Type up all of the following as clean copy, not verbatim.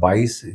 22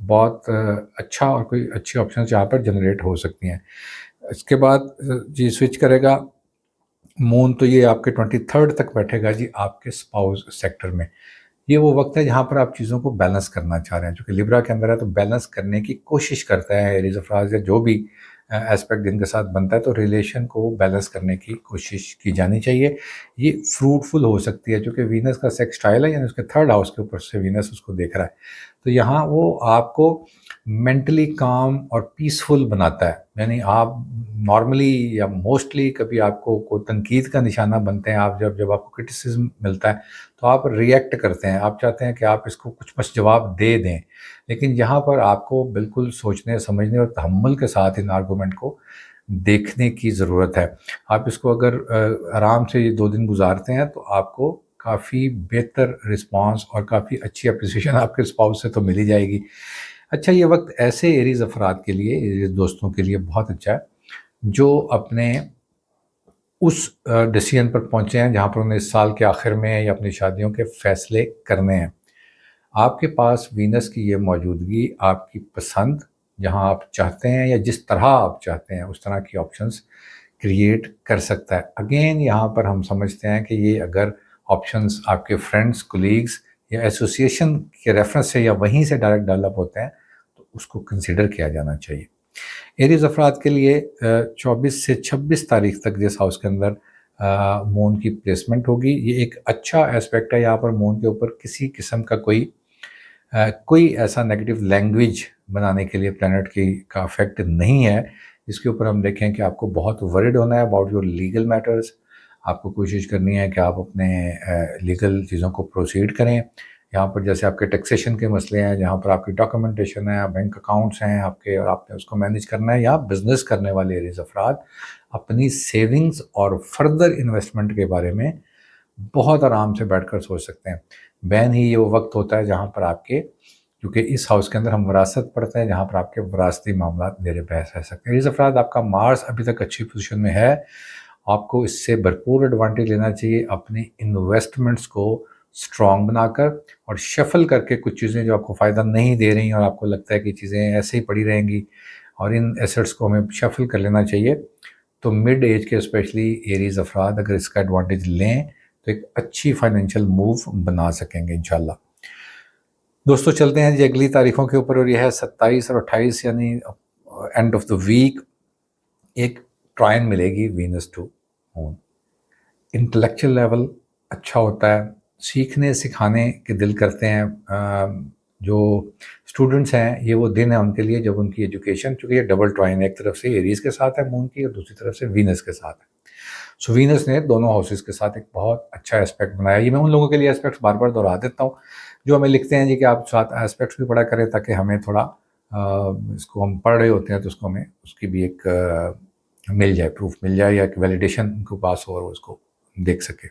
بہت اچھا اور کوئی اچھی آپشنز یہاں پر جنریٹ ہو سکتی ہیں۔ اس کے بعد جی سوئچ کرے گا مون، تو یہ آپ کے 23 تک بیٹھے گا جی آپ کے اسپاؤس سیکٹر میں۔ یہ وہ وقت ہے جہاں پر آپ چیزوں کو بیلنس کرنا چاہ رہے ہیں، چونکہ لیبرا کے اندر ہے تو بیلنس کرنے کی کوشش کرتا ہے ایریز آف راز یا جو بھی ایسپیکٹ جن کے ساتھ بنتا ہے، تو ریلیشن کو بیلنس کرنے کی کوشش کی جانی چاہیے۔ یہ فروٹفل ہو سکتی ہے چونکہ وینس کا سیکسٹائل ہے، یعنی اس کے 3rd ہاؤس کے اوپر سے وینس اس کو دیکھ رہا ہے، تو یہاں وہ آپ کو مینٹلی کام اور پیسفل بناتا ہے۔ یعنی آپ نارملی یا موسٹلی کبھی آپ کو کوئی تنقید کا نشانہ بنتے ہیں، آپ جب آپ کو کرٹیسزم ملتا ہے تو آپ ریئیکٹ کرتے ہیں، آپ چاہتے ہیں کہ آپ اس کو کچھ بس جواب دے دیں، لیکن یہاں پر آپ کو بالکل سوچنے سمجھنے اور تحمل کے ساتھ ان آرگومنٹ کو دیکھنے کی ضرورت ہے۔ آپ اس کو اگر آرام سے یہ 2 دن گزارتے ہیں تو آپ کو کافی بہتر رسپانس اور کافی اچھی اپریسیشن آپ کے اسپاؤس سے تو مل ہی جائے گی۔ اچھا، یہ وقت ایسے ایریز افراد کے لیے، ایریز دوستوں کے لیے بہت اچھا ہے جو اپنے اس ڈیسیژن پر پہنچے ہیں جہاں پر انہیں اس سال کے آخر میں یا اپنی شادیوں کے فیصلے کرنے ہیں۔ آپ کے پاس وینس کی یہ موجودگی آپ کی پسند، جہاں آپ چاہتے ہیں یا جس طرح آپ چاہتے ہیں اس طرح کی آپشنز کریٹ کر سکتا ہے۔ اگین یہاں پر ہم سمجھتے ہیں کہ یہ اگر آپشنز آپ کے فرینڈز، کولیگز یا ایسوسیشن کے ریفرنس سے یا وہیں سے ڈائریکٹ ڈیولپ ہوتے ہیں تو اس کو کنسیڈر کیا جانا چاہیے۔ ایریز افراد کے لیے 24 سے 26 تاریخ تک جس ہاؤس کے اندر مون کی پلیسمنٹ ہوگی، یہ ایک اچھا ایسپیکٹ ہے۔ یہاں پر مون کے اوپر کسی قسم کا کوئی ایسا نیگیٹو لینگویج بنانے کے لیے پلانٹ کا افیکٹ نہیں ہے جس کے اوپر ہم دیکھیں کہ آپ کو بہت ورڈ ہونا ہے اباؤٹ یور لیگل میٹرز۔ آپ کو کوشش کرنی ہے کہ آپ اپنے لیگل چیزوں کو پروسیڈ کریں۔ یہاں پر جیسے آپ کے ٹیکسیشن کے مسئلے ہیں، جہاں پر آپ کی ڈاکومنٹیشن ہے، بینک اکاؤنٹس ہیں آپ کے اور آپ نے اس کو مینیج کرنا ہے، یا بزنس کرنے والے ایریز افراد اپنی سیونگز اور فردر انویسٹمنٹ کے بارے میں بہت آرام سے بیٹھ کر سوچ سکتے ہیں۔ بین ہی یہ وہ وقت ہوتا ہے جہاں پر آپ کے، کیونکہ اس ہاؤس کے اندر ہم وراثت پڑھتے ہیں، جہاں پر آپ کے وراثتی معاملات زیر بحث رہ سکتے ہیں۔ ایریز افراد آپ کا مارس ابھی تک اچھی پوزیشن میں ہے، آپ کو اس سے بھرپور ایڈوانٹیج لینا چاہیے، اپنی انویسٹمنٹس کو اسٹرانگ بنا کر اور شفل کر کے کچھ چیزیں جو آپ کو فائدہ نہیں دے رہی اور آپ کو لگتا ہے کہ چیزیں ایسے ہی پڑی رہیں گی، اور ان ایسٹس کو ہمیں شفل کر لینا چاہیے۔ تو مڈ ایج کے اسپیشلی ایریز افراد اگر اس کا ایڈوانٹیج لیں تو ایک اچھی فائنینشیل موو بنا سکیں گے انشاءاللہ۔ دوستو چلتے ہیں جی اگلی تاریخوں کے اوپر، اور یہ ہے 27 اور 28، یعنی اینڈ آف دا ویک ایک ٹرائن ملے گی Venus to Moon. Intellectual level اچھا ہوتا ہے، سیکھنے سکھانے کے دل کرتے ہیں۔ جو اسٹوڈنٹس ہیں یہ وہ دن ہے ان کے لیے جب ان کی ایجوکیشن، چونکہ یہ ڈبل ٹرائن ایک طرف سے ایریز کے ساتھ ہے مون کی اور دوسری طرف سے وینس کے ساتھ ہے۔ سو وینس نے دونوں ہاؤسز کے ساتھ ایک بہت اچھا ایسپیکٹ بنایا۔ یہ میں ان لوگوں کے لیے ایسپیکٹس بار بار دہرا دیتا ہوں جو ہمیں لکھتے ہیں جی کہ آپ ساتھ ایسپیکٹس بھی پڑھا کریں تاکہ ہمیں تھوڑا اس کو ہم پڑھ رہے ہوتے ہیں تو اس کو ہمیں اس کی بھی ایک مل جائے، پروف مل جائے یا ایک ویلیڈیشن ان کو پاس ہو اور اس کو دیکھ سکے۔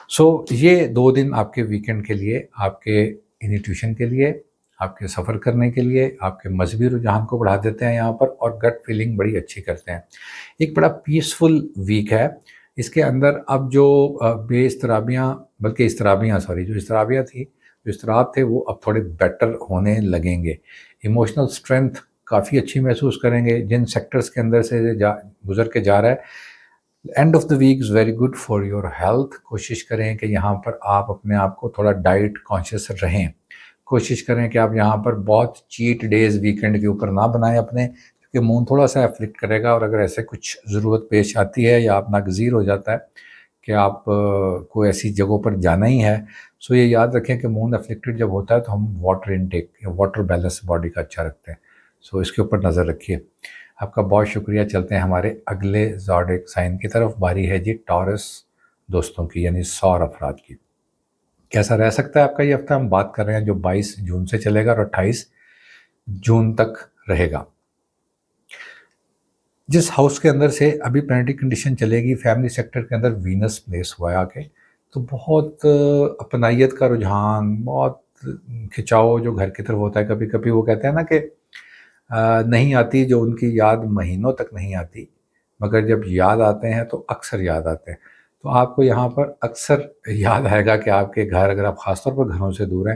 سو یہ 2 دن آپ کے ویکنڈ کے لیے، آپ کے انسٹیٹیوشن کے لیے، آپ کے سفر کرنے کے لیے، آپ کے مذہبی رجحان کو بڑھا دیتے ہیں یہاں پر، اور گٹ فیلنگ بڑی اچھی کرتے ہیں۔ ایک بڑا پیسفل ویک ہے۔ اس کے اندر اب جو بے اضطرابیاں، بلکہ جو اضطرابیاں تھیں، جو اضطراب تھے، وہ اب تھوڑے بیٹر ہونے لگیں گے۔ ایموشنل اسٹرینتھ کافی اچھی محسوس کریں گے جن سیکٹرز کے اندر سے گزر کے جا رہا ہے۔ End of the week is very good for your health. کوشش کریں کہ یہاں پر آپ اپنے آپ کو تھوڑا ڈائٹ کانشیس رہیں۔ کوشش کریں کہ آپ یہاں پر بہت چیٹ ڈیز ویکنڈ کے اوپر نہ بنائیں اپنے، کیونکہ مون تھوڑا سا افلیکٹ کرے گا، اور اگر ایسے کچھ ضرورت پیش آتی ہے یا آپ ناگزیر ہو جاتا ہے کہ آپ کو ایسی جگہوں پر جانا ہی ہے، سو یہ یاد رکھیں کہ مون افلیکٹڈ جب ہوتا ہے تو ہم واٹر انٹیک یا واٹر بیلنس باڈی کا اچھا رکھتے ہیں۔ سو اس کے اوپر نظر رکھیے۔ آپ کا بہت شکریہ۔ چلتے ہیں ہمارے اگلے زوڈیک سائن کی طرف۔ باری ہے جی ٹورس دوستوں کی، یعنی سور افراد کی۔ کیسا رہ سکتا ہے آپ کا یہ ہفتہ؟ ہم بات کر رہے ہیں جو 22 جون سے چلے گا اور 28 جون تک رہے گا۔ جس ہاؤس کے اندر سے ابھی پلانٹری کنڈیشن چلے گی، فیملی سیکٹر کے اندر وینس پلیس ہوا ہے آ کے، تو بہت اپنائیت کا رجحان، بہت کھچاؤ جو گھر کی طرف ہوتا ہے۔ کبھی کبھی وہ کہتے ہیں نا کہ نہیں آتی جو ان کی یاد مہینوں تک نہیں آتی، مگر جب یاد آتے ہیں تو اکثر یاد آتے ہیں۔ تو آپ کو یہاں پر اکثر یاد آئے گا کہ آپ کے گھر، اگر آپ خاص طور پر گھروں سے دور ہیں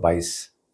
22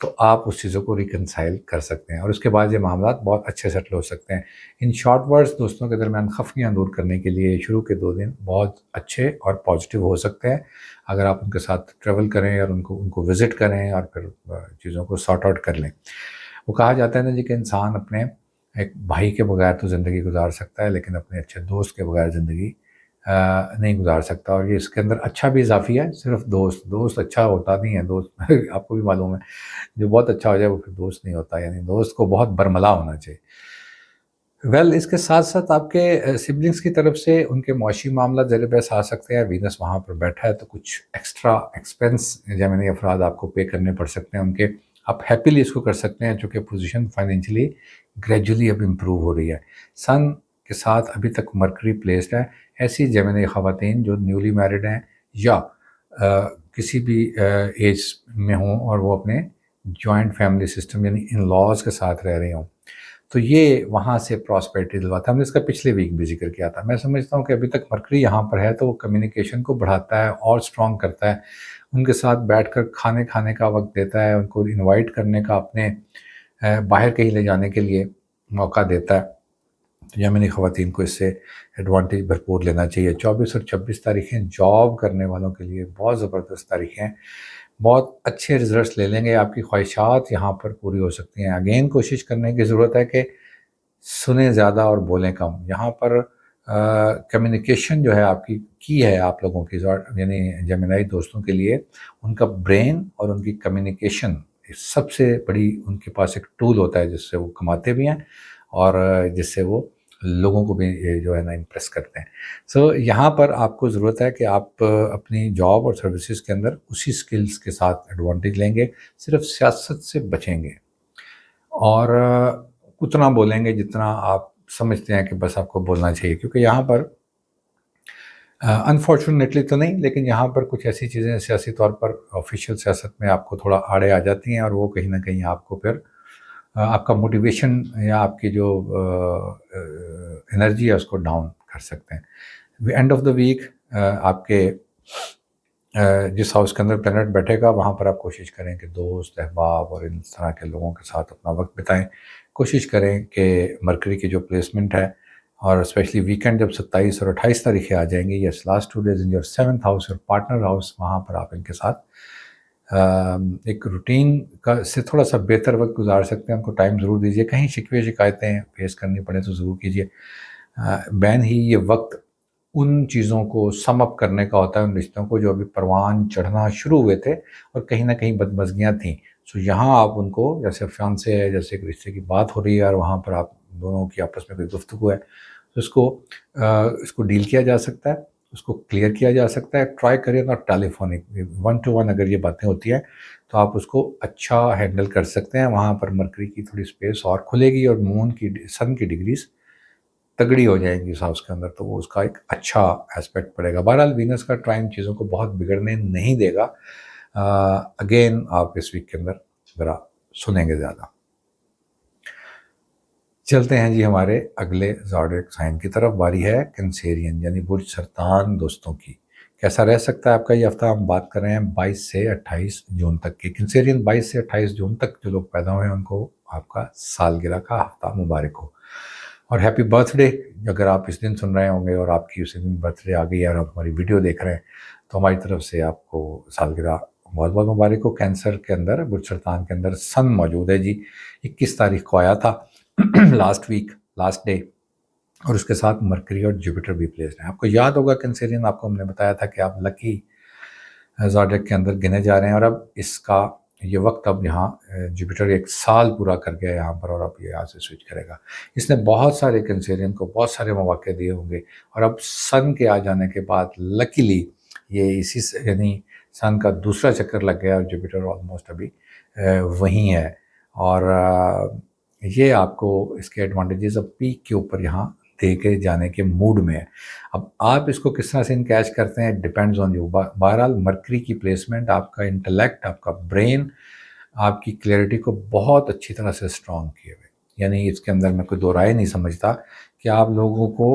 تو آپ اس چیزوں کو ریکنسائل کر سکتے ہیں اور اس کے بعد یہ معاملات بہت اچھے سیٹل ہو سکتے ہیں. ان شارٹ ورڈز دوستوں کے درمیان خفگیاں دور کرنے کے لیے شروع کے 2 دن بہت اچھے اور پازیٹیو ہو سکتے ہیں اگر آپ ان کے ساتھ ٹریول کریں اور ان کو وزٹ کریں اور پھر چیزوں کو سارٹ آؤٹ کر لیں. وہ کہا جاتا ہے نا جی کہ انسان اپنے ایک بھائی کے بغیر تو زندگی گزار سکتا ہے لیکن اپنے اچھے دوست کے بغیر زندگی نہیں گزار سکتا. اور یہ اس کے اندر اچھا بھی اضافی ہے. صرف دوست اچھا ہوتا نہیں ہے. دوست آپ کو بھی معلوم ہے جو بہت اچھا ہو جائے وہ پھر دوست نہیں ہوتا. یعنی دوست کو بہت برملا ہونا چاہیے. اس کے ساتھ ساتھ آپ کے سبلنگس کی طرف سے ان کے معاشی معاملات زیر بحث آ سکتے ہیں. وینس وہاں پر بیٹھا ہے تو کچھ ایکسٹرا ایکسپینس جیمنی افراد آپ کو پے کرنے پڑ سکتے ہیں ان کے. آپ ہیپیلی اس کو کر سکتے ہیں چونکہ پوزیشن فائنینشلی گریجولی اب امپروو ہو رہی ہے. سن کے ساتھ ابھی تک مرکری پلیسڈ ہے. ایسی جیمنی خواتین جو نیولی میرڈ ہیں یا کسی بھی ایج میں ہوں اور وہ اپنے جوائنٹ فیملی سسٹم یعنی ان لاز کے ساتھ رہ رہے ہوں تو یہ وہاں سے پراسپیرٹی دلواتا ہے. ہم نے اس کا پچھلے ویک بھی ذکر کیا تھا. میں سمجھتا ہوں کہ ابھی تک مرکری یہاں پر ہے تو وہ کمیونیکیشن کو بڑھاتا ہے اور اسٹرانگ کرتا ہے. ان کے ساتھ بیٹھ کر کھانے کا وقت دیتا ہے. ان کو انوائٹ کرنے کا اپنے باہر کہیں لے جانے کے لیے موقع دیتا ہے. تو یمنی خواتین کو اس سے ایڈوانٹیج بھرپور لینا چاہیے. 24 اور 26 تاریخیں جاب کرنے والوں کے لیے بہت زبردست تاریخیں. بہت اچھے رزلٹس لے لیں گے. آپ کی خواہشات یہاں پر پوری ہو سکتی ہیں. اگین کوشش کرنے کی ضرورت ہے کہ سنیں زیادہ اور بولیں کم. یہاں پر کمیونیکیشن جو ہے آپ کی ہے آپ لوگوں کی یعنی جیمنائی دوستوں کے لیے ان کا برین اور ان کی کمیونیکیشن سب سے بڑی ان کے پاس ایک ٹول ہوتا ہے جس سے وہ کماتے بھی ہیں اور جس سے وہ لوگوں کو بھی جو ہے نا امپریس کرتے ہیں. سو یہاں پر آپ کو ضرورت ہے کہ آپ اپنی جاب اور سروسز کے اندر اسی سکلز کے ساتھ ایڈوانٹیج لیں گے. صرف سیاست سے بچیں گے اور اتنا بولیں گے جتنا آپ سمجھتے ہیں کہ بس آپ کو بولنا چاہیے. کیونکہ یہاں پر انفارچونیٹلی تو نہیں لیکن یہاں پر کچھ ایسی چیزیں سیاسی طور پر آفیشیل سیاست میں آپ کو تھوڑا آڑے آ جاتی ہیں اور وہ کہیں نہ کہیں آپ کو پھر آپ کا موٹیویشن یا آپ کی جو انرجی ہے اس کو ڈاؤن کر سکتے ہیں. اینڈ آف دا ویک آپ کے جس ہاؤس کے اندر پلینٹ بیٹھے گا وہاں پر آپ کوشش کریں کہ دوست احباب اور ان طرح کے لوگوں کے ساتھ اپنا وقت بتائیں. کوشش کریں کہ مرکری کی جو پلیسمنٹ ہے اور اسپیشلی ویکینڈ جب 27 اور 28 تاریخیں آ جائیں گی yes last 2 days in your 7th house اور پارٹنر ہاؤس وہاں پر آپ ان کے ساتھ ایک روٹین کا سے تھوڑا سا بہتر وقت گزار سکتے ہیں. ان کو ٹائم ضرور دیجیے. کہیں شکوے شکایتیں فیس کرنی پڑے تو ضرور کیجیے. بین ہی یہ وقت ان چیزوں کو سم اپ کرنے کا ہوتا ہے ان رشتوں کو جو ابھی پروان چڑھنا شروع ہوئے تھے اور کہیں نہ کہیں بدمزگیاں تھیں. سو یہاں آپ ان کو جیسے فیانسے ہے جیسے ایک رشتے کی بات ہو رہی ہے اور وہاں پر آپ دونوں کی آپس میں کوئی گفتگو ہے تو اس کو ڈیل کیا جا سکتا ہے. اس کو کلیئر کیا جا سکتا ہے. ٹرائی کریے نا ٹیلیفونک 1 to 1 اگر یہ باتیں ہوتی ہیں تو آپ اس کو اچھا ہینڈل کر سکتے ہیں. وہاں پر مرکری کی تھوڑی سپیس اور کھلے گی اور سن کی ڈگریز تگڑی ہو جائیں گی اس ہاؤس کے اندر تو وہ اس کا ایک اچھا ایسپیکٹ پڑے گا. بہرحال وینس کا ٹرائن چیزوں کو بہت بگڑنے نہیں دے گا. اگین آپ اس ویک کے اندر ذرا سنیں گے زیادہ. چلتے ہیں جی ہمارے اگلے زوڈیک سائن کی طرف. باری ہے کینسیرین یعنی برج سرطان دوستوں کی. کیسا رہ سکتا ہے آپ کا یہ ہفتہ؟ ہم بات کر رہے ہیں 22 سے 28 جون تک کی. کینسیرین 22 سے 28 جون تک جو لوگ پیدا ہوئے ہیں ان کو آپ کا سالگرہ کا ہفتہ مبارک ہو اور ہیپی برتھ ڈے. اگر آپ اس دن سن رہے ہوں گے اور آپ کی اسی دن برتھ ڈے آ گئی ہے اور آپ ہماری ویڈیو دیکھ رہے ہیں تو ہماری طرف سے آپ کو سالگرہ بہت بہت مبارک ہو. کینسر کے اندر برج سرطان کے اندر سن موجود ہے جی. 21 تاریخ کو آیا تھا لاسٹ ویک لاسٹ ڈے اور اس کے ساتھ مرکری اور جوپیٹر بھی پلیسڈ ہیں. آپ کو یاد ہوگا کینسیرین آپ کو ہم نے بتایا تھا کہ آپ لکی زوڈیک کے اندر گنے جا رہے ہیں اور اب اس کا یہ وقت اب یہاں جوپیٹر 1 سال پورا کر گیا یہاں پر اور اب یہ یہاں سے سوئچ کرے گا. اس نے بہت سارے کینسیرین کو بہت سارے مواقع دیے ہوں گے اور اب سن کے آ جانے کے بعد لکیلی یہ اسی سے یعنی سن کا دوسرا چکر لگ گیا اور جوپیٹر آلموسٹ ابھی وہیں ہے اور یہ آپ کو اس کے ایڈوانٹیجز اب پیک کے اوپر یہاں دے کے جانے کے موڈ میں ہے. اب آپ اس کو کس طرح سے انکیچ کرتے ہیں ڈیپینڈز آن یو. بہرحال مرکری کی پلیسمنٹ آپ کا انٹلیکٹ آپ کا برین آپ کی کلیئرٹی کو بہت اچھی طرح سے اسٹرانگ کیے ہوئے. یعنی اس کے اندر میں کوئی دو رائے نہیں سمجھتا کہ آپ لوگوں کو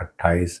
28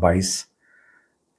22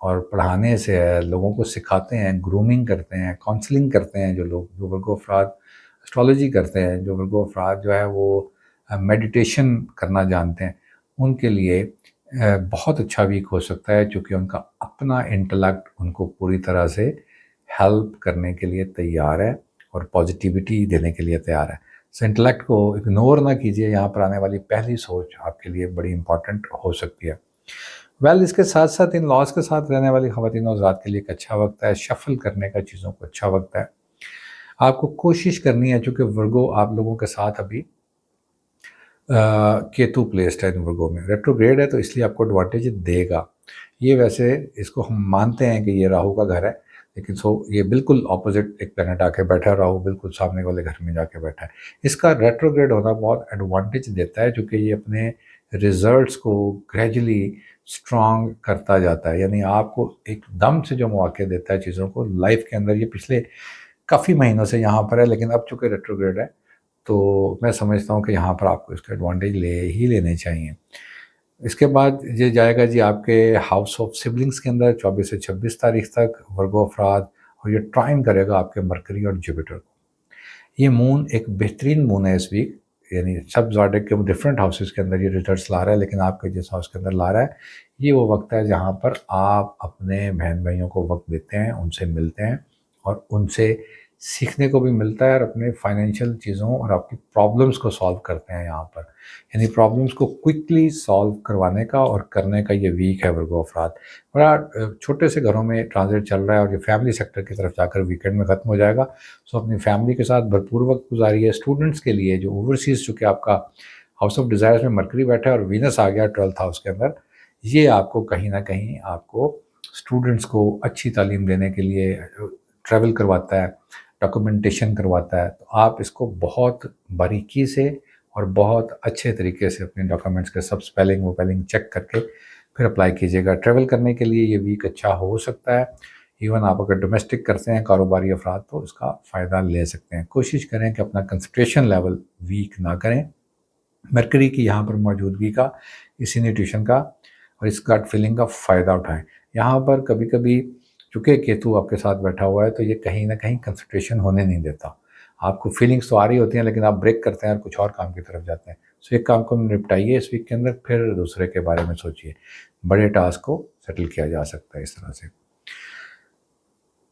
اور پڑھانے سے ہے، لوگوں کو سکھاتے ہیں، گرومنگ کرتے ہیں، کاؤنسلنگ کرتے ہیں، جو ورگو افراد اسٹرالوجی کرتے ہیں، جو ورگو افراد جو ہے وہ میڈیٹیشن کرنا جانتے ہیں، ان کے لیے بہت اچھا ویک ہو سکتا ہے، چونکہ ان کا اپنا انٹلیکٹ ان کو پوری طرح سے ہیلپ کرنے کے لیے تیار ہے اور پازیٹیوٹی دینے کے لیے تیار ہے. سو انٹلیکٹ کو اگنور نہ کیجیے. یہاں پر آنے والی پہلی سوچ آپ کے لیے بڑی امپورٹنٹ ہو سکتی ہے. اس کے ساتھ ساتھ ان لاز کے ساتھ رہنے والی خواتین و حضرات کے لیے ایک اچھا وقت ہے. شفل کرنے کا چیزوں کو اچھا وقت ہے. آپ کو کوشش کرنی ہے، چونکہ ورگو آپ لوگوں کے ساتھ ابھی کیتو پلیسڈ ہے ورگو میں، ریٹروگریڈ ہے، تو اس لیے آپ کو ایڈوانٹیج دے گا. یہ ویسے اس کو ہم مانتے ہیں کہ یہ راہو کا گھر ہے، لیکن یہ بالکل اپوزٹ ایک پلینٹ آ کے بیٹھا ہے. راہو بالکل سامنے والے گھر میں جا کے بیٹھا ہے. اس کا ریٹروگریڈ ہونا بہت ایڈوانٹیج دیتا ہے، چونکہ یہ اپنے ریزلٹس کو گریجولی اسٹرانگ کرتا جاتا ہے. یعنی آپ کو ایک دم سے جو مواقع دیتا ہے چیزوں کو لائف کے اندر. یہ پچھلے کافی مہینوں سے یہاں پر ہے، لیکن اب چونکہ ریٹروگریڈ ہے تو میں سمجھتا ہوں کہ یہاں پر آپ کو اس کا ایڈوانٹیج لینے چاہیے. اس کے بعد یہ جائے گا جی آپ کے ہاؤس آف سبلنگس کے اندر 24 سے 26 تاریخ تک ورگو افراد، اور یہ ٹرائن کرے گا آپ کے مرکری اور جوپیٹر کو. یہ مون ایک بہترین مون ہے اس ویک، یعنی سب زاڈک کے ڈفرینٹ ہاؤسز کے اندر یہ ریزلٹس لا رہا ہے، لیکن آپ کے جس ہاؤس کے اندر لا رہا ہے یہ وہ وقت ہے جہاں پر آپ اپنے بہن بھائیوں کو وقت دیتے ہیں، ان سے ملتے ہیں اور ان سے سیکھنے کو بھی ملتا ہے، اور اپنے فائنینشیل چیزوں اور آپ کی پرابلمس کو سالو کرتے ہیں یہاں پر. یعنی پرابلمس کو کوئکلی سالو کروانے کا اور کرنے کا یہ ویک ہے ورگو افراد. بڑا چھوٹے سے گھروں میں ٹرانزٹ چل رہا ہے اور یہ فیملی سیکٹر کی طرف جا کر ویکینڈ میں ختم ہو جائے گا. سو اپنی فیملی کے ساتھ بھرپور وقت گزاریے. اسٹوڈنٹس کے لیے جو اوورسیز، چونکہ آپ کا ہاؤس آف ڈیزائرز میں مرکری بیٹھا ہے اور وینس آ گیا 12th ہاؤس کے اندر، یہ آپ کو کہیں نہ کہیں آپ کو اسٹوڈنٹس کو اچھی تعلیم دینے کے لیے ٹریول کرواتا ہے، ڈاکومنٹیشن کرواتا ہے. تو آپ اس کو بہت باریکی سے اور بہت اچھے طریقے سے اپنے ڈاکومنٹس کے سب اسپیلنگ چیک کر کے پھر اپلائی کیجیے گا. ٹریول کرنے کے لیے یہ ویک اچھا ہو سکتا ہے. ایون آپ اگر ڈومیسٹک کرتے ہیں کاروباری افراد تو اس کا فائدہ لے سکتے ہیں. کوشش کریں کہ اپنا کنسنٹریشن لیول ویک نہ کریں. مرکری کی یہاں پر موجودگی کا، اسی نیوٹریشن کا اور اس گٹ فیلنگ کا فائدہ اٹھائیں. یہاں پر کبھی کبھی چونکہ کیتو آپ کے ساتھ بیٹھا ہوا ہے تو یہ کہیں نہ کہیں کنسنٹریشن ہونے نہیں دیتا. آپ کو فیلنگس تو آ رہی ہوتی ہیں، لیکن آپ بریک کرتے ہیں اور کچھ اور کام کی طرف جاتے ہیں. سو ایک کام کو نپٹائیے اس ویک کے اندر، پھر دوسرے کے بارے میں سوچیے. بڑے ٹاسک کو سیٹل کیا جا سکتا ہے اس طرح سے.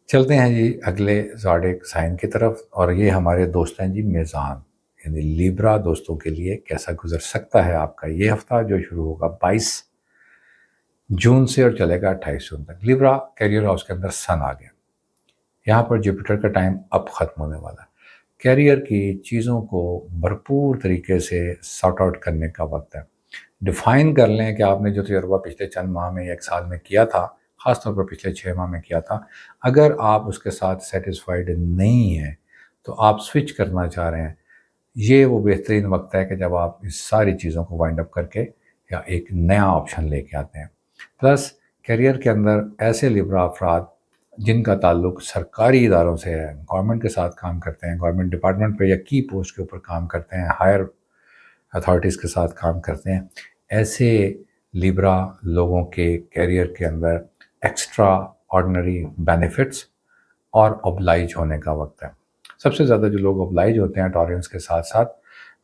چلتے ہیں جی اگلے زاڈک سائن کی طرف، اور یہ ہمارے دوست ہیں جی میزان، یعنی لیبرا دوستوں کے لیے کیسا گزر سکتا ہے آپ کا یہ ہفتہ، جو شروع ہوگا 22 جون سے اور چلے گا 28 جون تک. لیبرا کیریئر ہاؤس کے اندر سن آ گیا. یہاں پر جوپیٹر کا ٹائم اب ختم ہونے والا ہے. کیریئر کی چیزوں کو بھرپور طریقے سے سارٹ آؤٹ کرنے کا وقت ہے. ڈیفائن کر لیں کہ آپ نے جو تجربہ پچھلے چند ماہ میں یا ایک سال میں کیا تھا، خاص طور پر پچھلے 6 ماہ میں کیا تھا، اگر آپ اس کے ساتھ سیٹسفائیڈ نہیں ہیں تو آپ سوئچ کرنا چاہ رہے ہیں، یہ وہ بہترین وقت ہے کہ جب آپ اس ساری چیزوں کو وائنڈ اپ کر کے یا ایک نیا آپشن لے کے آتے ہیں. پلس کیریئر کے اندر ایسے لیبرا افراد جن کا تعلق سرکاری اداروں سے ہے، گورنمنٹ کے ساتھ کام کرتے ہیں، گورنمنٹ ڈپارٹمنٹ پہ یا کی پوسٹ کے اوپر کام کرتے ہیں، ہائر اتھارٹیز کے ساتھ کام کرتے ہیں، ایسے لیبرا لوگوں کے کیریئر کے اندر ایکسٹرا آرڈنری بینیفٹس اور اوبلائج ہونے کا وقت ہے. سب سے زیادہ جو لوگ اوبلائج ہوتے ہیں ٹالرنس کے ساتھ ساتھ،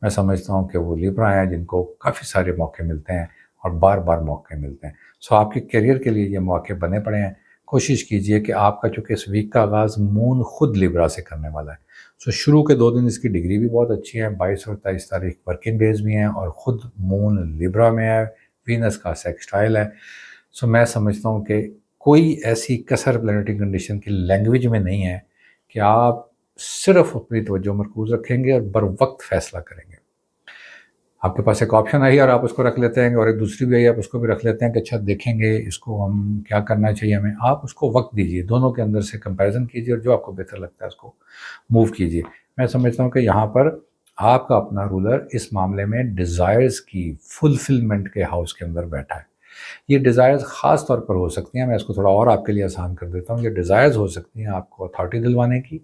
میں سمجھتا ہوں کہ وہ لیبرا ہیں جن کو کافی سارے موقع ملتے ہیں اور بار بار موقع ملتے ہیں. سو آپ کے کیریئر کے لیے یہ موقع بنے پڑے ہیں. کوشش کیجئے کہ آپ کا، چونکہ اس ویک کا آغاز مون خود لیبرا سے کرنے والا ہے، سو شروع کے 2 دن اس کی ڈگری بھی بہت اچھی ہے. 22 اور 23 تاریخ ورکنگ ڈیز بھی ہیں اور خود مون لیبرا میں ہے، وینس کا سیکسٹائل ہے. سو میں سمجھتا ہوں کہ کوئی ایسی کثر پلانیٹری کنڈیشن کی لینگویج میں نہیں ہے کہ آپ صرف اپنی توجہ مرکوز رکھیں گے اور بر وقت فیصلہ کریں گے. آپ کے پاس ایک آپشن آئی اور آپ اس کو رکھ لیتے ہیں، اور ایک دوسری بھی آئی آپ اس کو بھی رکھ لیتے ہیں کہ اچھا دیکھیں گے اس کو ہم کیا کرنا چاہیے ہمیں. آپ اس کو وقت دیجیے، دونوں کے اندر سے کمپیریزن کیجیے اور جو آپ کو بہتر لگتا ہے اس کو موو کیجیے. میں سمجھتا ہوں کہ یہاں پر آپ کا اپنا رولر اس معاملے میں ڈیزائرز کی فلفلمنٹ کے ہاؤس کے اندر بیٹھا ہے. یہ ڈیزائرز خاص طور پر ہو سکتی ہیں، میں اس کو تھوڑا اور آپ کے لیے آسان کر دیتا ہوں. یہ ڈیزائرز ہو سکتی ہیں آپ کو اتھارٹی دلوانے کی،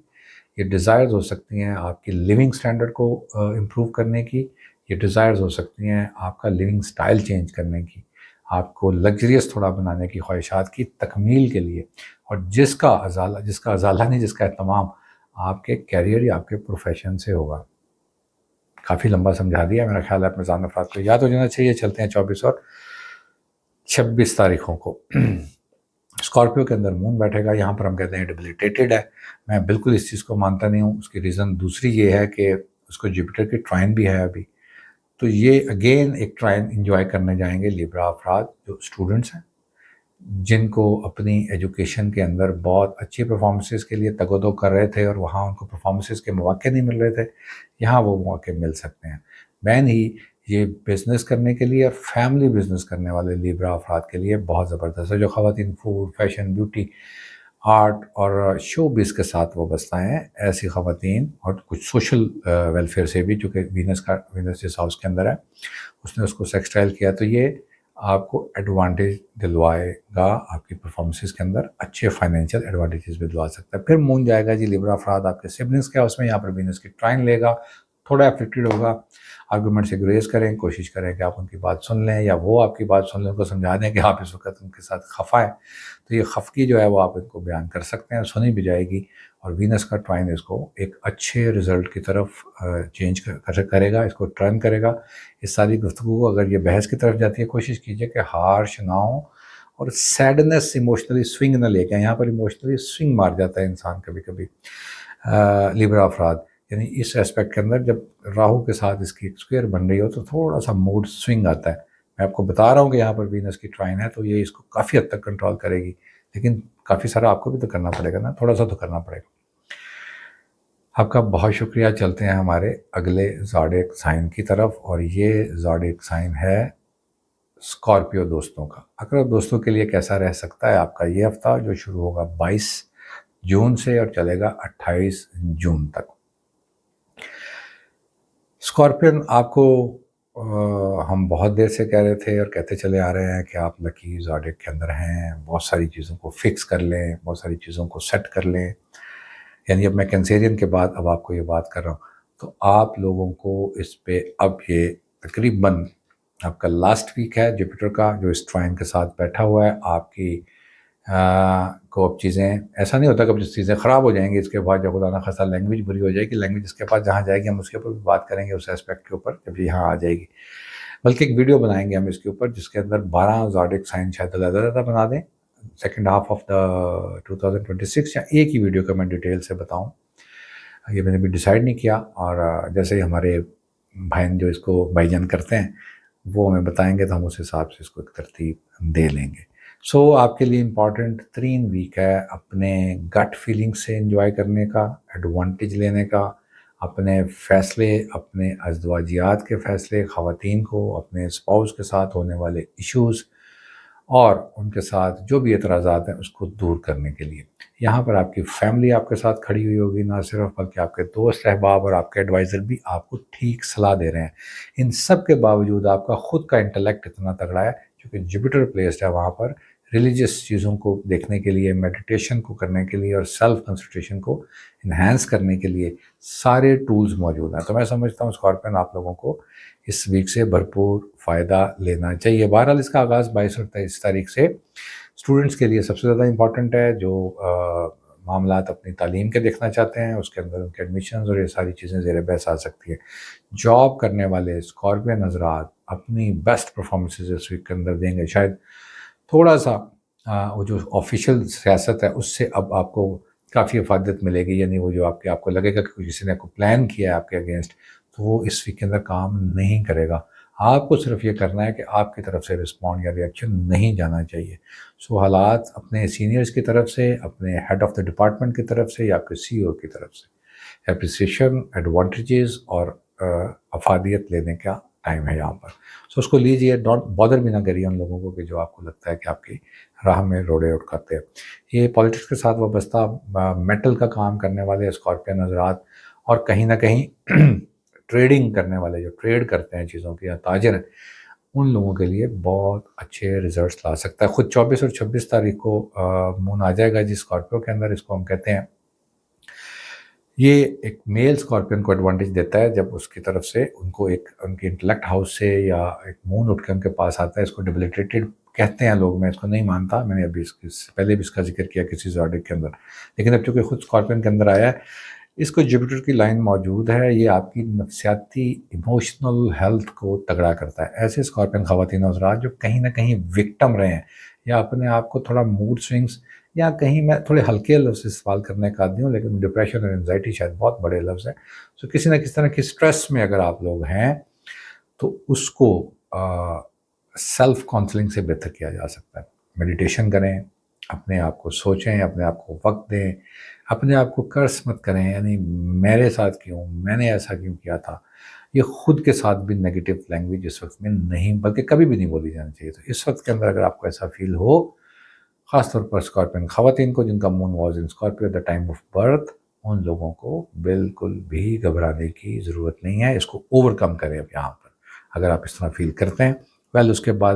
یہ ڈیزائرز ہو سکتی ہیں آپ کی لیونگ سٹینڈرڈ کو امپروو کرنے کی، یہ ڈیزائرز ہو سکتی ہیں آپ کا لیونگ سٹائل چینج کرنے کی، آپ کو لگژریس تھوڑا بنانے کی خواہشات کی تکمیل کے لیے، اور جس کا ازالہ نہیں، جس کا اہتمام آپ کے کیریئر یا آپ کے پروفیشن سے ہوگا۔ کافی لمبا سمجھا دیا، میرا خیال ہے اپنے ذہن افراد کو یاد ہو جانا چاہیے۔ چلتے ہیں 24 اور 26 تاریخوں کو۔ اسکارپیو کے اندر مون بیٹھے گا، یہاں پر ہم کہتے ہیں ڈیبلیٹیٹڈ ہے۔ میں بالکل اس چیز کو مانتا نہیں ہوں، اس کی ریزن دوسری یہ ہے کہ اس کو جوپیٹر کی ٹرائن بھی ہے ابھی، تو یہ اگین ایک ٹرائن انجوائے کرنے جائیں گے لیبرا افراد جو اسٹوڈنٹس ہیں، جن کو اپنی ایجوکیشن کے اندر بہت اچھی پرفارمنسز کے لیے تگ و دو کر رہے تھے اور وہاں ان کو پرفارمنسز کے مواقع نہیں مل رہے تھے، یہاں وہ مواقع مل سکتے ہیں۔ مین ہی یہ بزنس کرنے کے لیے اور فیملی بزنس کرنے والے لیبرا افراد کے لیے بہت زبردست ہے۔ جو خواتین فوڈ، فیشن، بیوٹی، آرٹ اور شو بیس کے ساتھ وابستہ ہیں، ایسی خواتین، اور کچھ سوشل ویلفیئر سے بھی، چونکہ وینس جس ہاؤس کے اندر ہے اس نے اس کو سیکسٹائل کیا، تو یہ آپ کو ایڈوانٹیج دلوائے گا، آپ کی پرفارمنسز کے اندر اچھے فائنینشیل ایڈوانٹیجز بھی دلوا سکتا ہے۔ پھر مون جائے گا جی لیبرا افراد آپ کے سبلنگس کے ہاؤس میں، یہاں پر وینس کی ٹرائن لے گا، تھوڑا افیکٹڈ ہوگا۔ آرگومنٹ سے گریز کریں، کوشش کریں کہ آپ ان کی بات سن لیں، یا وہ آپ کی بات سن لیں، ان کو سمجھا دیں کہ آپ اس وقت ان کے ساتھ خفا ہیں، تو یہ خفگی جو ہے وہ آپ ان کو بیان کر سکتے ہیں، سنی بھی جائے گی، اور وینس کا ٹرائن اس کو ایک اچھے رزلٹ کی طرف چینج کرے گا، اس کو ٹرن کرے گا۔ اس ساری گفتگو کو اگر یہ بحث کی طرف جاتی ہے، کوشش کیجئے کہ ہارش نہ ہوں اور سیڈنس ایموشنلی سوئنگ نہ لے کے آئیں۔ یہاں پر ایموشنلی سوئنگ مار جاتا ہے انسان کبھی کبھی لیبرا افراد، یعنی اس اسپیکٹ کے اندر جب راہو کے ساتھ اس کی ایک اسکوئر بن رہی ہو تو تھوڑا سا موڈ سوئنگ آتا ہے۔ میں آپ کو بتا رہا ہوں کہ یہاں پر وینس کی ٹرائن ہے تو یہ اس کو کافی حد تک کنٹرول کرے گی، لیکن کافی سارا آپ کو بھی تو کرنا پڑے گا نا، تھوڑا سا تو کرنا پڑے گا۔ آپ کا بہت شکریہ۔ چلتے ہیں ہمارے اگلے زوڈیک سائن کی طرف، اور یہ زوڈیک سائن ہے اسکارپیو دوستوں کا۔ عقرب دوستوں کے لیے کیسا رہ سکتا ہے آپ کا یہ ہفتہ، جو شروع ہوگا 22 جون سے اور چلے گا 28 جون تک۔ اسکارپین، آپ کو ہم بہت دیر سے کہہ رہے تھے اور کہتے چلے آ رہے ہیں کہ آپ لکی زوڈیک کے اندر ہیں، بہت ساری چیزوں کو فکس کر لیں، بہت ساری چیزوں کو سیٹ کر لیں، یعنی اب میں کینسیرین کے بعد اب آپ کو یہ بات کر رہا ہوں، تو آپ لوگوں کو اس پہ اب یہ تقریباً آپ کا لاسٹ ویک ہے جوپیٹر کا، جو اس ٹرائن کے ساتھ بیٹھا ہوا ہے، آپ کی کو اب چیزیں، ایسا نہیں ہوتا کہ اب چیزیں خراب ہو جائیں گی اس کے بعد، جب خدا نہ خاصہ لینگویج بری ہو جائے گی، لینگویج اس کے پاس جہاں جائے گی ہم اس کے اوپر بھی بات کریں گے، اس اسپیکٹ کے اوپر جب یہاں آ جائے گی، بلکہ ایک ویڈیو بنائیں گے ہم اس کے اوپر جس کے اندر 12 زوڈیک سائن شاید زیادہ بنا دیں، سیکنڈ ہاف آف دا 2026، یا ایک ہی ویڈیو کا میں ڈیٹیل سے بتاؤں، یہ میں نے بھی ڈیسائیڈ نہیں کیا، اور جیسے ہی ہمارے بھائی جو اس کو بھائی جان کرتے ہیں وہ ہمیں بتائیں گے تو ہم اس حساب سے اس کو ایک ترتیب دے لیں گے۔ سو آپ کے لیے امپورٹنٹ ترین ویک ہے اپنے گٹ فیلنگ سے انجوائے کرنے کا، ایڈوانٹیج لینے کا، اپنے فیصلے، اپنے ازدواجیات کے فیصلے، خواتین کو اپنے اسپاؤس کے ساتھ ہونے والے ایشوز اور ان کے ساتھ جو بھی اعتراضات ہیں اس کو دور کرنے کے لیے یہاں پر آپ کی فیملی آپ کے ساتھ کھڑی ہوئی ہوگی، نہ صرف بلکہ آپ کے دوست احباب اور آپ کے ایڈوائزر بھی آپ کو ٹھیک صلاح دے رہے ہیں۔ ان سب کے باوجود آپ کا خود کا انٹلیکٹ اتنا تگڑا ہے، کیونکہ جوپیٹر پلیسڈ ہے وہاں پر، ریلیجیس چیزوں کو دیکھنے کے لیے، میڈیٹیشن کو کرنے کے لیے اور سیلف کنسنٹریشن کو انہینس کرنے کے لیے سارے ٹولز موجود ہیں۔ تو میں سمجھتا ہوں اسکارپین آپ لوگوں کو اس ویک سے بھرپور فائدہ لینا چاہیے۔ بہرحال اس کا آغاز 22 اور 23 تاریخ سے اسٹوڈنٹس کے لیے سب سے زیادہ امپورٹنٹ ہے، جو معاملات اپنی تعلیم کے دیکھنا چاہتے ہیں، اس کے اندر ان کے ایڈمیشنز اور یہ ساری چیزیں زیر بحث آ سکتی ہیں۔ جاب کرنے والے اسکارپین حضرات اپنی بیسٹ پرفارمنسز اس ویک کے اندر دیں گے، شاید تھوڑا سا وہ جو آفیشیل سیاست ہے اس سے اب آپ کو کافی افادیت ملے گی، یعنی وہ جو آپ کو لگے گا کہ کسی نے کوئی پلان کیا ہے آپ کے اگینسٹ، تو وہ اس ویک کے اندر کام نہیں کرے گا۔ آپ کو صرف یہ کرنا ہے کہ آپ کی طرف سے رسپونڈ یا ریئیکشن نہیں جانا چاہیے۔ سو حالات اپنے سینئرز کی طرف سے، اپنے ہیڈ آف دا ڈپارٹمنٹ کی طرف سے یا آپ کے سی او کی طرف سے اپریسیشن، ایڈوانٹیجز اور افادیت لینے کا ٹائم ہے یہاں پر۔ سو اس کو لیجئے، ڈونٹ بادر بھی نہ کریے ان لوگوں کو کہ جو آپ کو لگتا ہے کہ آپ کی راہ میں روڑے اٹکاتے ہیں۔ یہ پالیٹکس کے ساتھ وابستہ میٹل کا کام کرنے والے اسکارپین حضرات اور کہیں نہ کہیں ٹریڈنگ کرنے والے جو ٹریڈ کرتے ہیں چیزوں کی یا تاجر ہیں، ان لوگوں کے لیے بہت اچھے ریزلٹس لا سکتا ہے۔ خود 24 اور 26 تاریخ کو مون آ جائے گا جی اسکارپیو کے اندر، اس کو ہم کہتے ہیں یہ ایک میل اسکارپین کو ایڈوانٹیج دیتا ہے جب اس کی طرف سے ان کو ایک ان کے انٹلیکٹ ہاؤس سے یا ایک مون اٹھ کے ان کے پاس آتا ہے. اس کو ڈیبلیٹیٹڈ کہتے ہیں لوگ، میں اس کو نہیں مانتا، میں نے ابھی اس سے پہلے بھی اس کا ذکر کیا کسی زوڈک کے اندر، لیکن اب چونکہ خود اسکارپین کے اندر آیا ہے، اس کو جوپیٹر کی لائن موجود ہے. یہ آپ کی نفسیاتی ایموشنل ہیلتھ کو تگڑا کرتا ہے. ایسے اسکارپین خواتین و حضرات جو کہیں نہ کہیں وکٹم رہے ہیں یا اپنے آپ کو تھوڑا موڈ سوئنگس، یا کہیں میں تھوڑے ہلکے لفظ استعمال کرنے کا عادی ہوں، لیکن ڈپریشن اور انزائٹی شاید بہت بڑے لفظ ہیں. سو کسی نہ کسی طرح کی اسٹریس میں اگر آپ لوگ ہیں تو اس کو سیلف کاؤنسلنگ سے بہتر کیا جا سکتا ہے. میڈیٹیشن کریں، اپنے آپ کو سوچیں، اپنے آپ کو وقت دیں، اپنے آپ کو کرس مت کریں، یعنی میرے ساتھ کیوں، میں نے ایسا کیوں کیا تھا. یہ خود کے ساتھ بھی نیگیٹو لینگویج اس وقت میں نہیں، بلکہ کبھی بھی نہیں بولی جانی چاہیے. تو اس وقت کے اندر اگر آپ کو ایسا فیل ہو، خاص طور پر اسکارپین خواتین کو جن کا moon was in Scorpio at the time of birth, ان لوگوں کو بالکل بھی گھبرانے کی ضرورت نہیں ہے. اس کو اوور کم کریں اب یہاں پر اگر آپ اس طرح فیل کرتے ہیں. اس کے بعد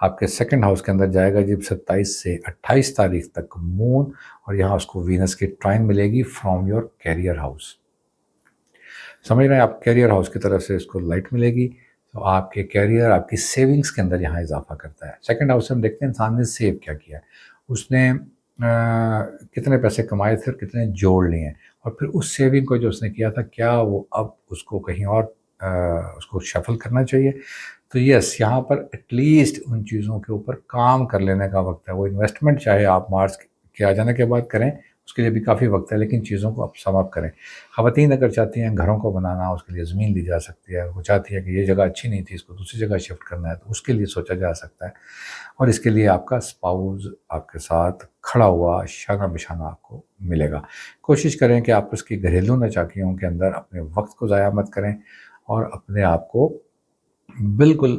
آپ کے سیکنڈ ہاؤس کے اندر جائے گا جب 27 سے 28 تاریخ تک مون، اور یہاں اس کو وینس کی ٹرائن ملے گی فرام یور کیریئر ہاؤس. سمجھ رہے ہیں آپ، کیریئر ہاؤس کی طرف سے اس کو لائٹ ملے گی، تو آپ کے کیریئر، آپ کی سیونگز کے اندر یہاں اضافہ کرتا ہے. سیکنڈ ہاؤس سے ہم دیکھتے ہیں انسان نے سیو کیا کیا ہے، اس نے کتنے پیسے کمائے تھے اور کتنے جوڑ لیے ہیں، اور پھر اس سیونگ کو جو اس نے کیا تھا کیا وہ اب اس کو کہیں اور اس کو شفل کرنا چاہیے. تو یس، یہاں پر ایٹ لیسٹ ان چیزوں کے اوپر کام کر لینے کا وقت ہے. وہ انویسٹمنٹ چاہے آپ مارچ کے آ جانے کے بعد کریں، اس کے لیے بھی کافی وقت ہے، لیکن چیزوں کو اب سم اپ کریں. خواتین اگر چاہتی ہیں گھروں کو بنانا، اس کے لیے زمین لی جا سکتی ہے. وہ چاہتی ہے کہ یہ جگہ اچھی نہیں تھی، اس کو دوسری جگہ شفٹ کرنا ہے، تو اس کے لیے سوچا جا سکتا ہے. اور اس کے لیے آپ کا اسپاؤز آپ کے ساتھ کھڑا ہوا شانہ بشانہ آپ کو ملے گا. کوشش کریں کہ آپ اس کی گھریلو نچاکیوں کے اندر اپنے وقت کو ضائع مت کریں، اور اپنے آپ کو بالکل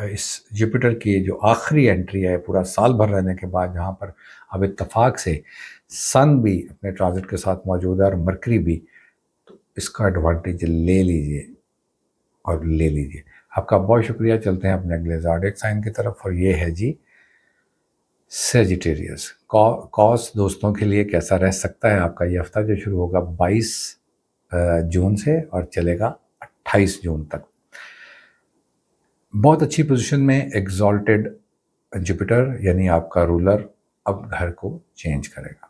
اس جوپیٹر کی جو آخری انٹری ہے پورا سال بھر رہنے کے بعد، جہاں پر اب اتفاق سے سن بھی اپنے ٹرانزٹ کے ساتھ موجود ہے اور مرکری بھی، تو اس کا ایڈوانٹیج لے لیجئے اور لے لیجئے. آپ کا بہت شکریہ. چلتے ہیں اپنے اگلے زوڈک سائن کی طرف، اور یہ ہے جی سیجیٹیریس. کاس دوستوں کے لیے کیسا رہ سکتا ہے آپ کا یہ ہفتہ، جو شروع ہوگا 22 جون سے اور چلے گا 28 جون تک. بہت اچھی پوزیشن میں ایگزالٹڈ جوپیٹر، یعنی آپ کا رولر اب گھر کو چینج کرے گا.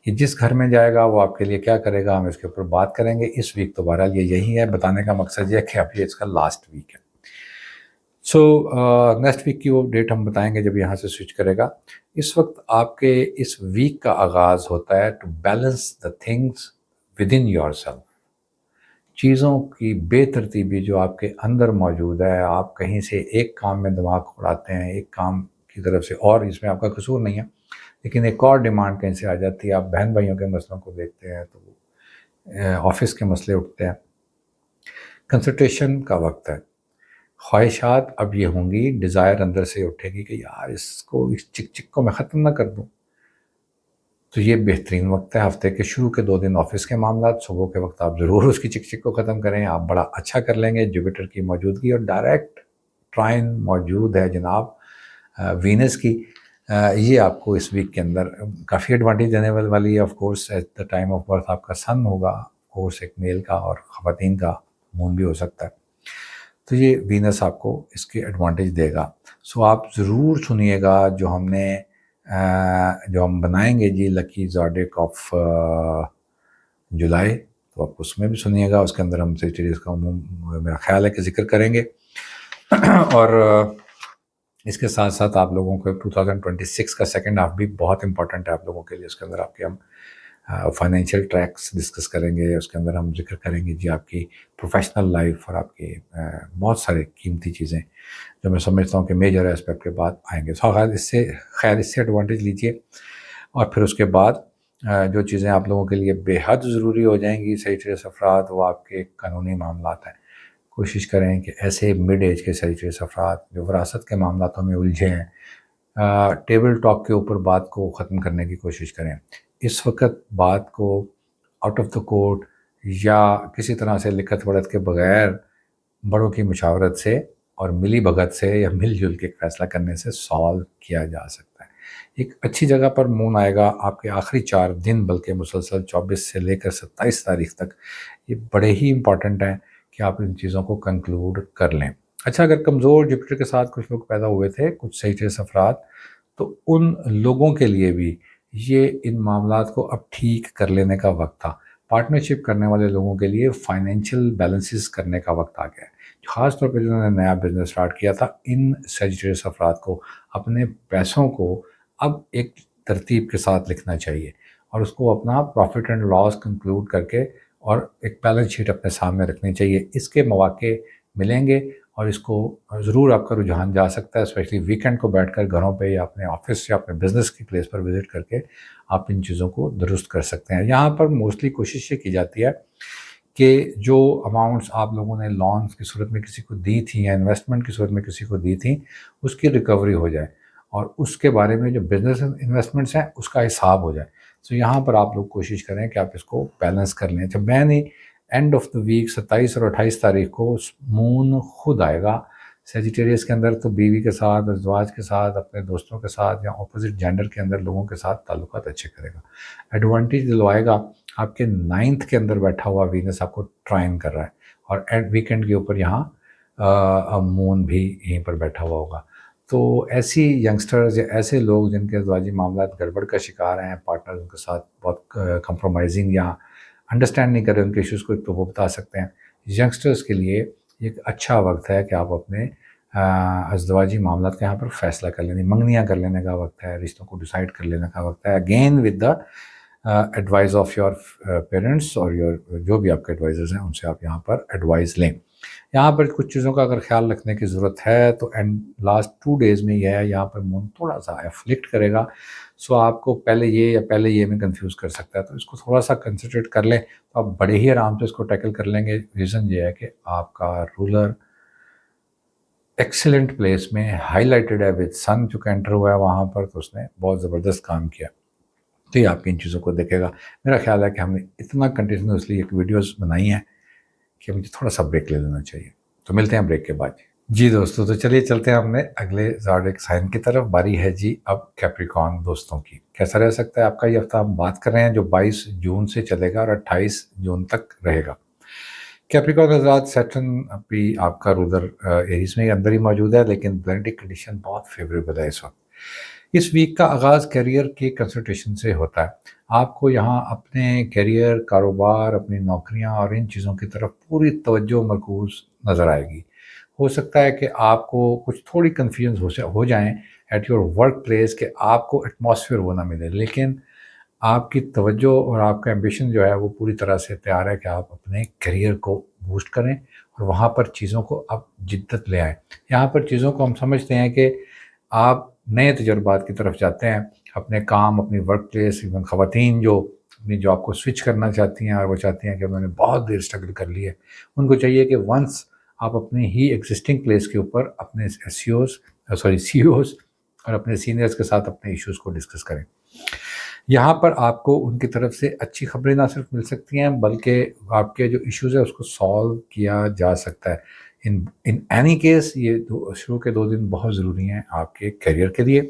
یہ جس گھر میں جائے گا وہ آپ کے لیے کیا کرے گا، ہم اس کے اوپر بات کریں گے اس ویک. تو بہرحال یہ یہی ہے، بتانے کا مقصد یہ کہ اب یہ اس کا لاسٹ ویک ہے. سو نیکسٹ ویک کی وہ ڈیٹ ہم بتائیں گے جب یہاں سے سوئچ کرے گا. اس وقت آپ کے اس ویک کا آغاز ہوتا ہے to balance the things with in your self. چیزوں کی بے ترتیبی جو آپ کے اندر موجود ہے، آپ کہیں سے ایک کام میں دماغ اڑاتے ہیں، ایک کام کی طرف سے، اور اس میں آپ کا قصور نہیں ہے، لیکن ایک اور ڈیمانڈ کہیں سے آ جاتی ہے. آپ بہن بھائیوں کے مسئلوں کو دیکھتے ہیں تو آفس کے مسئلے اٹھتے ہیں. کنسنٹریشن کا وقت ہے. خواہشات اب یہ ہوں گی، ڈیزائر اندر سے اٹھے گی کہ یار اس چک چک کو میں ختم نہ کر دوں. تو یہ بہترین وقت ہے. ہفتے کے شروع کے 2 دن آفس کے معاملات، صبح کے وقت آپ ضرور اس کی چک چک کو ختم کریں. آپ بڑا اچھا کر لیں گے. جوپیٹر کی موجودگی اور ڈائریکٹ ٹرائن موجود ہے جناب وینس کی، یہ آپ کو اس ویک کے اندر کافی ایڈوانٹیج دینے والی ہے. Of course at the time of birth آپ کا سن ہوگا، آف کورس ایک میل کا، اور خواتین کا مون بھی ہو سکتا ہے. تو یہ وینس آپ کو اس کی ایڈوانٹیج دے گا. سو آپ ضرور سنیے گا جو ہم بنائیں گے جی لکی زوڈک آف جولائی، تو آپ اس میں بھی سنیے گا. اس کے اندر ہم سیجیٹیریس کا میرا خیال ہے کہ ذکر کریں گے. اور اس کے ساتھ ساتھ آپ لوگوں کو 2026 کا سیکنڈ ہاف بھی بہت امپورٹنٹ ہے آپ لوگوں کے لیے. اس کے اندر آپ کے ہم فائنینشیل ٹریکس ڈسکس کریں گے. اس کے اندر ہم ذکر کریں گے جی آپ کی پروفیشنل لائف اور آپ کی بہت سارے قیمتی چیزیں جو میں سمجھتا ہوں کہ میجر اسپیکٹ کے بعد آئیں گے. خیر اس سے ایڈوانٹیج لیجئے. اور پھر اس کے بعد جو چیزیں آپ لوگوں کے لیے بے حد ضروری ہو جائیں گی سیجیٹیریس افراد، وہ آپ کے قانونی معاملات ہیں. کوشش کریں کہ ایسے مڈ ایج کے سیجیٹیریس افراد جو وراثت کے معاملاتوں میں الجھے ہیں، ٹیبل ٹاک کے اوپر بات کو ختم کرنے کی کوشش کریں. اس وقت بات کو آؤٹ آف دا کورٹ یا کسی طرح سے لکھت وڑت کے بغیر بڑوں کی مشاورت سے اور ملی بھگت سے یا مل جل کے فیصلہ کرنے سے سالو کیا جا سکتا ہے. ایک اچھی جگہ پر مون آئے گا آپ کے آخری 4 دن، بلکہ مسلسل 24 سے لے کر 27 تاریخ تک. یہ بڑے ہی امپورٹنٹ ہیں کہ آپ ان چیزوں کو کنکلوڈ کر لیں. اچھا، اگر کمزور جپیٹر کے ساتھ کچھ لوگ پیدا ہوئے تھے، کچھ سیجیٹریس افراد، تو ان لوگوں کے لیے بھی یہ ان معاملات کو اب ٹھیک کر لینے کا وقت تھا. پارٹنرشپ کرنے والے لوگوں کے لیے فائنینشیل بیلنسز کرنے کا وقت آ گیا ہے. خاص طور پہ جنہوں نے نیا بزنس اسٹارٹ کیا تھا، ان سیجیٹریس افراد کو اپنے پیسوں کو اب ایک ترتیب کے ساتھ لکھنا چاہیے، اور اس کو اپنا پروفٹ اینڈ لاس کنکلوڈ کر کے اور ایک بیلنس شیٹ اپنے سامنے رکھنی چاہیے. اس کے مواقع ملیں گے، اور اس کو ضرور آپ کا رجحان جا سکتا ہے، اسپیشلی ویکینڈ کو بیٹھ کر گھروں پہ یا اپنے آفس یا اپنے بزنس کی پلیس پر وزٹ کر کے آپ ان چیزوں کو درست کر سکتے ہیں. یہاں پر موسٹلی کوشش یہ کی جاتی ہے کہ جو اماؤنٹس آپ لوگوں نے لونس کی صورت میں کسی کو دی تھیں یا انویسٹمنٹ کی صورت میں کسی کو دی تھیں، اس کی ریکوری ہو جائے، اور اس کے بارے میں جو بزنس انویسٹمنٹس ہیں اس کا حساب ہو جائے. تو یہاں پر آپ لوگ کوشش کریں کہ آپ اس کو بیلنس کر لیں. جب میں نے اینڈ آف دا ویک 27 اور 28 تاریخ کو مون خود آئے گا سیجیٹیریس کے اندر، تو بیوی کے ساتھ، ازواج کے ساتھ، اپنے دوستوں کے ساتھ یا اپوزٹ جینڈر کے اندر لوگوں کے ساتھ تعلقات اچھے کرے گا. ایڈوانٹیج دلوائے گا. آپ کے 9th کے اندر بیٹھا ہوا وینس آپ کو ٹرائن کر رہا ہے، اور ویکینڈ کے اوپر یہاں مون بھی یہیں پر بیٹھا ہوا ہوگا. تو ایسی ینگسٹرز یا ایسے لوگ جن کے ازواجی معاملات گڑبڑ کا شکار ہیں، پارٹنر ان کے ساتھ بہت کمپرومائزنگ یا انڈرسٹینڈ نہیں کر رہے ان کے ایشوز کو، تو وہ بتا سکتے ہیں. ینگسٹرز کے لیے ایک اچھا وقت ہے کہ آپ اپنے ازدواجی معاملات کا یہاں پر فیصلہ کر لیں، منگنیاں کر لینے کا وقت ہے، رشتوں کو ڈیسائیڈ کر لینے کا وقت ہے. Again with the advise of your parents اور جو بھی آپ کے ایڈوائزرز ہیں ان سے آپ یہاں پر ایڈوائز لیں. یہاں پر کچھ چیزوں کا اگر خیال رکھنے کی ضرورت ہے تو لاسٹ 2 days میں یہ ہے، یہاں پر مون تھوڑا سا افلکٹ کرے گا، سو آپ کو پہلے یہ یا پہلے یہ میں کنفیوز کر سکتا ہے. تو اس کو تھوڑا سا کنسنٹریٹ کر لیں تو آپ بڑے ہی آرام سے اس کو ٹیکل کر لیں گے. ریزن یہ ہے کہ آپ کا رولر ایکسیلنٹ پلیس میں ہائی لائٹڈ ہے وتھ سن، چونکہ انٹر ہوا ہے وہاں پر، تو اس نے بہت زبردست کام کیا. تو یہ آپ کی ان چیزوں کو دیکھے گا. میرا خیال ہے کہ ہم نے اتنا کنٹینیوسلی ایک ویڈیوز بنائی ہیں کہ مجھے تھوڑا سا بریک لے لینا چاہیے. تو ملتے ہیں بریک کے بعد. جی دوستو، تو چلیے چلتے ہیں اپنے اگلے زوڈیک سائن کی طرف. باری ہے جی اب کیپریکارن دوستوں کی. کیسا رہ سکتا ہے آپ کا یہ ہفتہ؟ ہم بات کر رہے ہیں جو 22 جون سے چلے گا اور 28 جون تک رہے گا. کیپریکارن حضرات، سیٹرن بھی آپ کا رولر ایریز میں اندر ہی موجود ہے، لیکن پلانیٹک کنڈیشن بہت فیوریبل ہے اس وقت. اس ویک کا آغاز کیریئر کی کنسنٹریشن سے ہوتا ہے. آپ کو یہاں اپنے کیریئر، کاروبار، اپنی نوکریاں اور ان چیزوں کی طرف پوری توجہ مرکوز نظر آئے گی. ہو سکتا ہے کہ آپ کو کچھ تھوڑی کنفیوژن ہو جائیں ایٹ یور ورک پلیس کہ آپ کو ایٹماسفیئر وہ نہ ملے، لیکن آپ کی توجہ اور آپ کا ایمبیشن جو ہے وہ پوری طرح سے تیار ہے کہ آپ اپنے کیریئر کو بوسٹ کریں اور وہاں پر چیزوں کو آپ جدت لے آئیں. یہاں پر چیزوں کو ہم سمجھتے ہیں کہ آپ نئے تجربات کی طرف جاتے ہیں. اپنے کام، اپنی ورک پلیس، ایون خواتین جو اپنی جاب کو سوئچ کرنا چاہتی ہیں اور وہ چاہتی ہیں کہ انہوں نے بہت دیر اسٹرگل کر لی ہے، ان کو چاہیے کہ ونس آپ اپنے ہی ایگزسٹنگ پلیس کے اوپر اپنے سی اوز اور اپنے سینئرز کے ساتھ اپنے ایشوز کو ڈسکس کریں. یہاں پر آپ کو ان کی طرف سے اچھی خبریں نہ صرف مل سکتی ہیں، بلکہ آپ کے جو ایشوز ہیں اس کو سالو کیا جا سکتا ہے. ان اینی کیس یہ شروع کے 2 دن بہت ضروری ہیں آپ کے کیریئر کے لیے.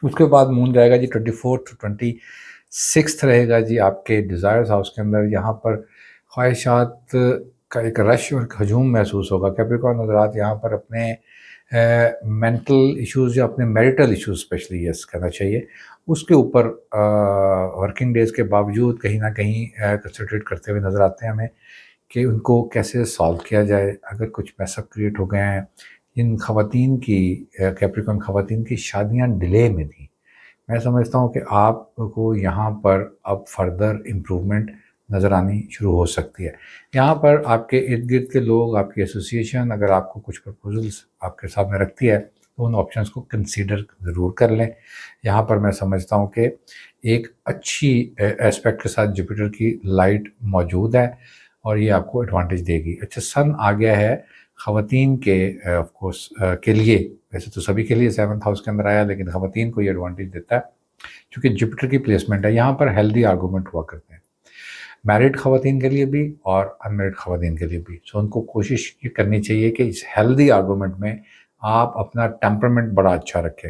اس کے بعد مون جائے گا جی 24 to 26 رہے گا جی آپ کے ڈیزائرز ہاؤس کے اندر. یہاں پر خواہشات کا ایک رش اور ایک ہجوم محسوس ہوگا. کیپریکارن حضرات یہاں پر اپنے مینٹل ایشوز یا اپنے میریٹل ایشوز اسپیشلی یس کہنا چاہیے، اس کے اوپر ورکنگ ڈیز کے باوجود کہیں نہ کہیں کنسنٹریٹ کرتے ہوئے نظر آتے ہیں ہمیں کہ ان کو کیسے سالو کیا جائے. اگر کچھ میس اپ کریٹ ہو گئے ہیں، ان خواتین کی کیپریکارن خواتین کی شادیاں ڈیلے میں تھیں، میں سمجھتا ہوں کہ آپ کو یہاں پر اب فردر امپرومنٹ نظر آنی شروع ہو سکتی ہے. یہاں پر آپ کے ارد گرد کے لوگ، آپ کی ایسوسیشن اگر آپ کو کچھ پرپوزلس آپ کے سامنے رکھتی ہے تو ان آپشنس کو کنسیڈر ضرور کر لیں. یہاں پر میں سمجھتا ہوں کہ ایک اچھی ایسپیکٹ کے ساتھ جوپیٹر کی لائٹ موجود ہے اور یہ آپ کو ایڈوانٹیج دے گی. اچھا، سن آ گیا ہے خواتین کے آف کورس کے لیے، ویسے تو سبھی کے لیے 7th ہاؤس کے اندر آیا، لیکن خواتین کو یہ ایڈوانٹیج دیتا ہے چونکہ جوپیٹر کی پلیسمنٹ ہے. یہاں پر ہیلدی آرگومنٹ ہوا کرتے ہیں میرڈ خواتین کے لیے بھی اور ان میرڈ خواتین کے لیے بھی. سو ان کو کوشش یہ کرنی چاہیے کہ اس ہیلدی آرگومنٹ میں آپ اپنا ٹیمپرمنٹ بڑا اچھا رکھیں،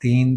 3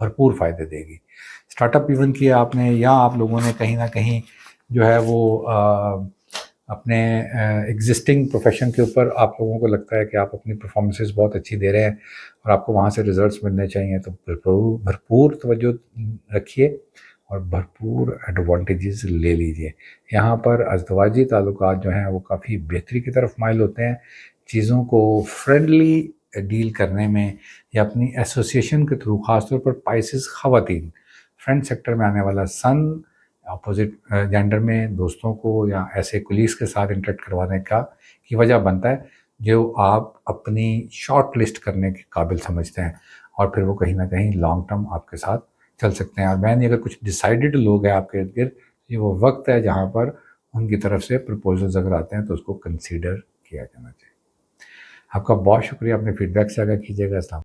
بھرپور فائدے دے گی. اسٹارٹ اپ ایون کیا آپ نے، یا آپ لوگوں نے کہیں نہ کہیں جو ہے وہ اپنے ایگزسٹنگ پروفیشن کے اوپر آپ لوگوں کو لگتا ہے کہ آپ اپنی پرفارمنسز بہت اچھی دے رہے ہیں اور آپ کو وہاں سے ریزلٹس ملنے چاہیے، تو بھرپور توجہ رکھیے اور بھرپور ایڈوانٹیجز لے لیجئے. یہاں پر ازدواجی تعلقات جو ہیں وہ کافی بہتری کی طرف مائل ہوتے ہیں. چیزوں کو فرینڈلی ڈیل کرنے میں یا اپنی ایسوسیشن کے تھرو، خاص طور پر پائسز خواتین، فرینڈ سیکٹر میں آنے والا سن، اپوزٹ جینڈر میں دوستوں کو یا ایسے کولیگس کے ساتھ انٹریکٹ کروانے کی وجہ بنتا ہے جو آپ اپنی شارٹ لسٹ کرنے کے قابل سمجھتے ہیں، اور پھر وہ کہیں نہ کہیں لانگ ٹرم آپ کے ساتھ چل سکتے ہیں. اور میں نہیں، اگر کچھ ڈیسائیڈڈ لوگ ہیں آپ کے ارد گرد، یہ وہ وقت ہے جہاں پر ان کی طرف سے پرپوزلز اگر آتے ہیں تو اس کو کنسیڈر کیا جانا چاہیے. آپ کا بہت شکریہ، اپنے فیڈ بیک سے آگاہ کیجیے گا. السلام.